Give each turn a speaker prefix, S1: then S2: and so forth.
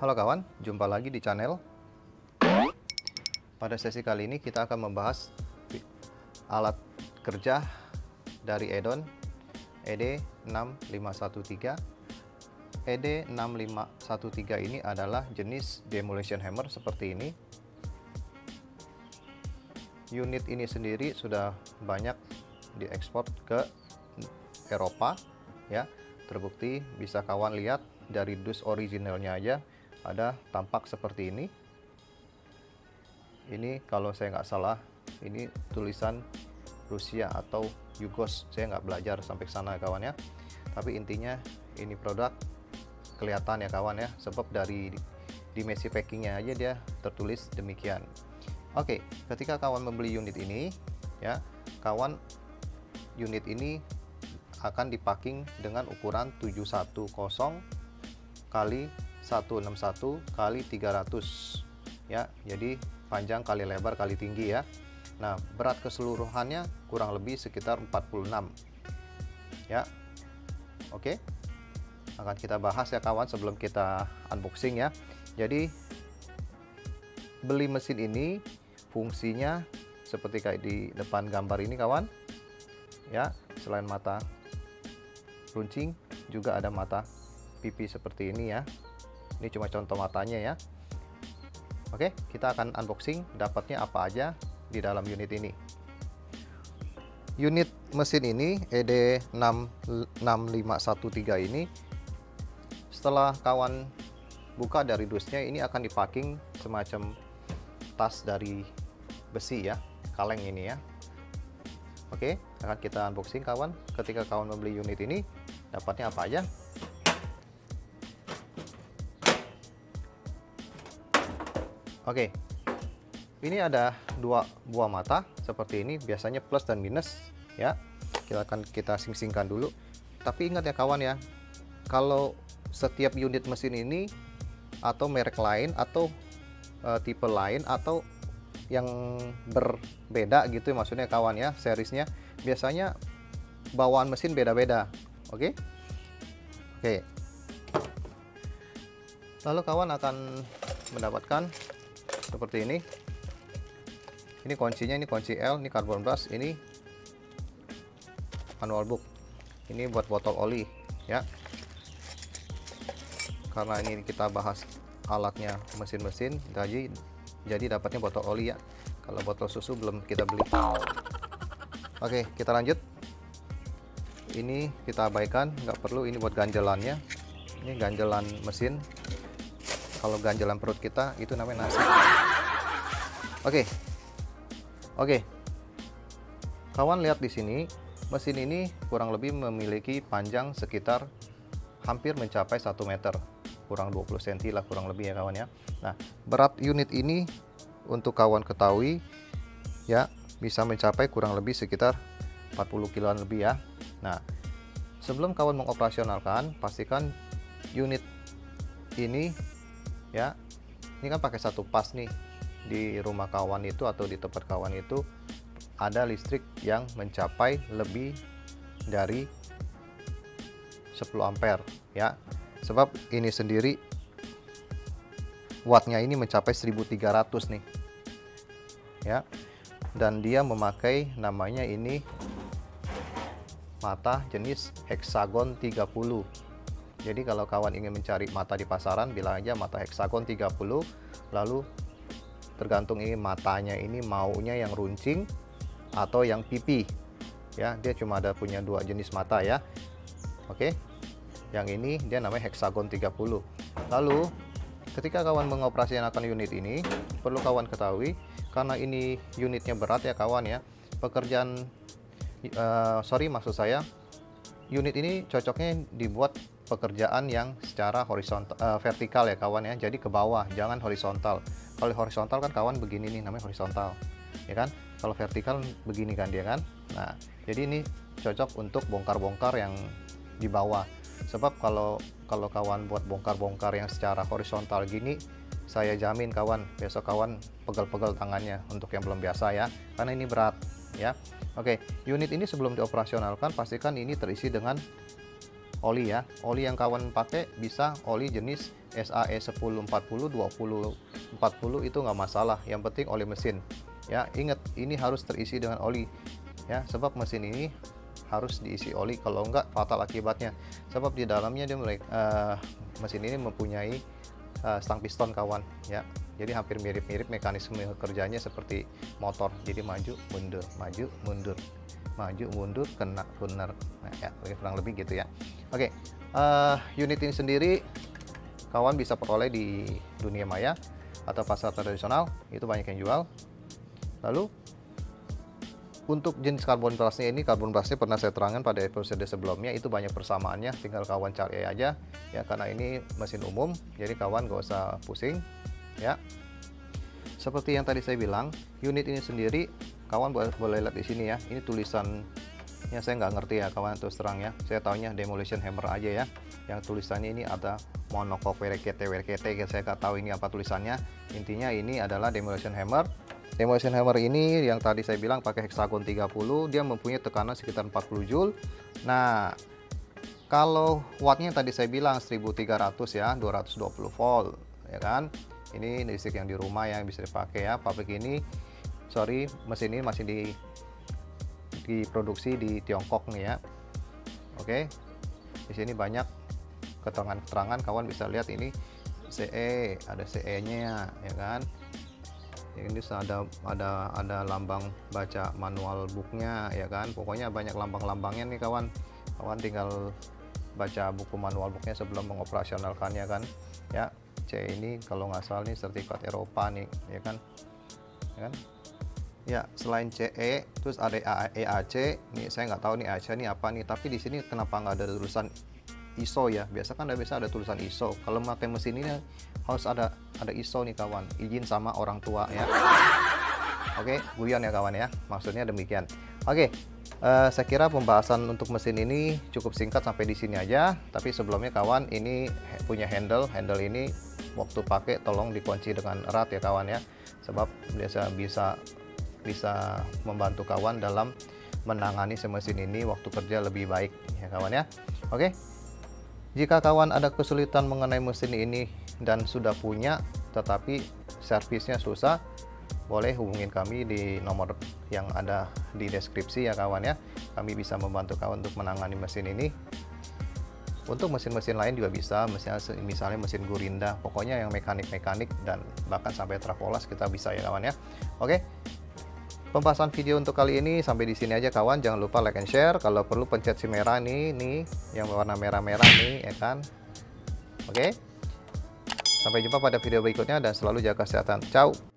S1: Halo kawan, jumpa lagi di channel. Pada sesi kali ini kita akan membahas alat kerja dari Edon ED6513. ED6513 ini adalah jenis demolition hammer seperti ini. Unit ini sendiri sudah banyak diekspor ke Eropa ya. Terbukti bisa kawan lihat dari dus originalnya aja ada tampak seperti ini. Ini kalau saya nggak salah ini tulisan Rusia atau Yugos, saya nggak belajar sampai sana kawan ya. Tapi intinya ini produk kelihatan ya kawan ya, sebab dari dimensi packingnya aja dia tertulis demikian. Oke, ketika kawan membeli unit ini ya, kawan unit ini akan dipacking dengan ukuran 710 kali 161 kali 300 ya, jadi panjang kali lebar kali tinggi ya. Nah, berat keseluruhannya kurang lebih sekitar 46 ya. Oke, akan kita bahas ya kawan sebelum kita unboxing ya. Jadi beli mesin ini fungsinya seperti kayak di depan gambar ini kawan ya. Selain mata runcing juga ada mata pipi seperti ini ya. Ini cuma contoh matanya ya. Oke, kita akan unboxing dapatnya apa aja di dalam unit ini. Unit mesin ini ED6513 ini setelah kawan buka dari dusnya, ini akan dipacking semacam tas dari besi ya, kaleng ini ya. Oke, akan kita unboxing kawan. Ketika kawan membeli unit ini dapatnya apa aja. Oke, ini ada dua buah mata seperti ini, biasanya plus dan minus ya. Kita sing-singkan dulu. Tapi ingat ya kawan ya, kalau setiap unit mesin ini atau merek lain atau tipe lain atau yang berbeda gitu maksudnya kawan ya, seriesnya biasanya bawaan mesin beda-beda. Oke. Lalu kawan akan mendapatkan seperti ini. Ini kuncinya, ini kunci L, ini carbon brush, ini manual book. Ini buat botol oli ya. Karena ini kita bahas alatnya mesin-mesin, jadi dapatnya botol oli ya. Kalau botol susu belum kita beli. Oke, kita lanjut. Ini kita abaikan, nggak perlu. Ini buat ganjelannya. Ini ganjelan mesin. Kalau ganjelan perut kita itu namanya nasi. Oke. Kawan lihat di sini, mesin ini kurang lebih memiliki panjang sekitar hampir mencapai 1 meter. Kurang 20 cm lah kurang lebih ya kawan ya. Nah, berat unit ini untuk kawan ketahui ya, bisa mencapai kurang lebih sekitar 40 kiloan lebih ya. Nah, sebelum kawan mengoperasionalkan, pastikan unit ini ya, ini kan pakai satu pas nih. Di rumah kawan itu atau di tempat kawan itu ada listrik yang mencapai lebih dari 10 ampere ya. Sebab ini sendiri wattnya ini mencapai 1300 nih ya. Dan dia memakai namanya ini mata jenis hexagon 30. Jadi kalau kawan ingin mencari mata di pasaran, bilang aja mata hexagon 30. Lalu tergantung ini matanya ini maunya yang runcing atau yang pipi ya. Dia cuma ada punya dua jenis mata ya. Oke, yang ini dia namanya hexagon 30. Lalu ketika kawan mengoperasionalkan unit ini, perlu kawan ketahui karena ini unitnya berat ya kawan ya, pekerjaan maksud saya unit ini cocoknya dibuat pekerjaan yang secara horizontal, vertikal ya kawan ya, jadi ke bawah, jangan horizontal. Kalau horizontal kan kawan begini nih, namanya horizontal ya kan. Kalau vertikal begini kan dia kan. Nah, jadi ini cocok untuk bongkar-bongkar yang di bawah. Sebab kalau kawan buat bongkar-bongkar yang secara horizontal gini, saya jamin kawan besok kawan pegel-pegel tangannya untuk yang belum biasa ya, karena ini berat ya. Oke, unit ini sebelum dioperasionalkan pastikan ini terisi dengan oli ya. Oli yang kawan pakai bisa oli jenis SAE 1040, 2040 itu nggak masalah. Yang penting oli mesin. Ya, ingat ini harus terisi dengan oli ya, sebab mesin ini harus diisi oli, kalau enggak fatal akibatnya. Sebab di dalamnya dia mesin ini mempunyai stang piston kawan ya. Jadi hampir mirip-mirip mekanisme kerjanya seperti motor. Jadi maju mundur, maju mundur, maju mundur, kena benar. Nah, ya kurang lebih gitu ya. Oke, unit ini sendiri kawan bisa peroleh di dunia maya atau pasar tradisional, itu banyak yang jual. Lalu untuk jenis karbon brusnya ini, karbon brusnya pernah saya terangkan pada episode sebelumnya, itu banyak persamaannya, tinggal kawan cari aja ya, karena ini mesin umum, jadi kawan gak usah pusing ya. Seperti yang tadi saya bilang, unit ini sendiri kawan boleh lihat di sini ya, ini tulisannya saya nggak ngerti ya kawan, terus terang ya, saya taunya Demolition Hammer aja ya, yang tulisannya ini ada monokok WRKT, saya nggak tahu ini apa tulisannya. Intinya ini adalah Demolition Hammer. Demolition Hammer ini yang tadi saya bilang pakai hexagon 30, dia mempunyai tekanan sekitar 40 joule. Nah, kalau wattnya tadi saya bilang 1300 ya, 220 volt ya kan. Ini listrik yang di rumah yang bisa dipakai ya. Pabrik ini, sorry, mesin ini masih diproduksi di Tiongkok nih ya. Oke. Di sini banyak keterangan-keterangan, kawan bisa lihat ini CE, ada CE-nya ya kan. Ini ada lambang baca manual booknya ya kan. Pokoknya banyak lambang-lambangnya nih kawan. Kawan tinggal baca buku manual booknya sebelum mengoperasionalkannya kan ya. C ini kalau nggak salah nih sertifikat Eropa nih ya kan, ya. Selain CE terus ada EAC nih, saya nggak tahu nih EAC ini apa nih, tapi di sini kenapa nggak ada tulisan ISO ya? Biasa kan ada tulisan ISO. Kalau memakai mesin ini harus ada ISO nih kawan, izin sama orang tua ya. Oke, guyon ya kawan ya, maksudnya demikian. Oke, saya kira pembahasan untuk mesin ini cukup singkat sampai di sini aja. Tapi sebelumnya kawan, ini punya handle ini waktu pakai tolong dikunci dengan erat ya kawan ya, sebab biasa bisa membantu kawan dalam menangani mesin ini waktu kerja lebih baik ya kawan ya. Oke. Jika kawan ada kesulitan mengenai mesin ini dan sudah punya tetapi servisnya susah, boleh hubungin kami di nomor yang ada di deskripsi ya kawan ya. Kami bisa membantu kawan untuk menangani mesin ini. Untuk mesin-mesin lain juga bisa, misalnya mesin Gurinda, pokoknya yang mekanik-mekanik dan bahkan sampai Trafolas kita bisa ya kawan ya. Oke. Pembahasan video untuk kali ini sampai di sini aja kawan. Jangan lupa like and share. Kalau perlu pencet si merah nih yang warna merah-merah nih ya kan. Oke. Sampai jumpa pada video berikutnya dan selalu jaga kesehatan. Ciao.